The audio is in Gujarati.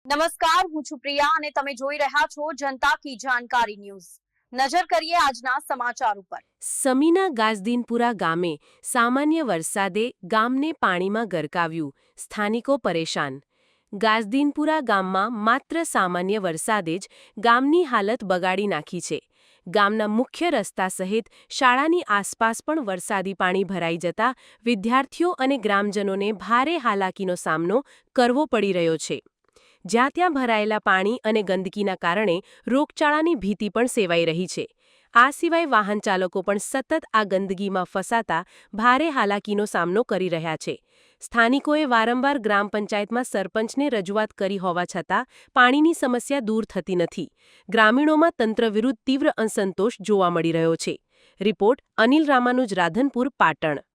નમસ્કાર, હું છું પ્રિયા અને તમે જોઈ રહ્યા છો જનતા કી જાણકારી ન્યૂઝ। નજર કરીએ આજના સમાચાર ઉપર। સમીના ગાજદીનપુરા ગામે સામાન્ય વરસાદે ગામને પાણીમાં ગરકાવ્યું, સ્થાનિકો પરેશાન। ગાજદીનપુરા ગામમાં માત્ર સામાન્ય વરસાદે જ ગામની હાલત બગાડી નાખી છે। ગામના મુખ્ય રસ્તા સહિત શાળાની આસપાસ પણ વરસાદી પાણી ભરાઈ જતા વિદ્યાર્થીઓ અને ગ્રામજનોને ભારે હાલાકીનો સામનો કરવો પડી રહ્યો છે। જ્યાં ત્યાં ભરાયેલા પાણી અને ગંદકીના કારણે રોગચાળાની ભીતિ પણ સેવાઈ રહી છે। આ સિવાય વાહન ચાલકો પણ સતત આ ગંદકીમાં ફસાતા ભારે હાલાકીનો સામનો કરી રહ્યા છે। સ્થાનિકોએ વારંવાર ગ્રામ પંચાયતમાં સરપંચને રજૂઆત કરી હોવા છતાં પાણીની સમસ્યા દૂર થતી નથી। ગ્રામીણોમાં તંત્ર વિરુદ્ધ તીવ્ર અસંતોષ જોવા મળી રહ્યો છે। રિપોર્ટ અનિલ રામાનુજ, રાધનપુર, પાટણ।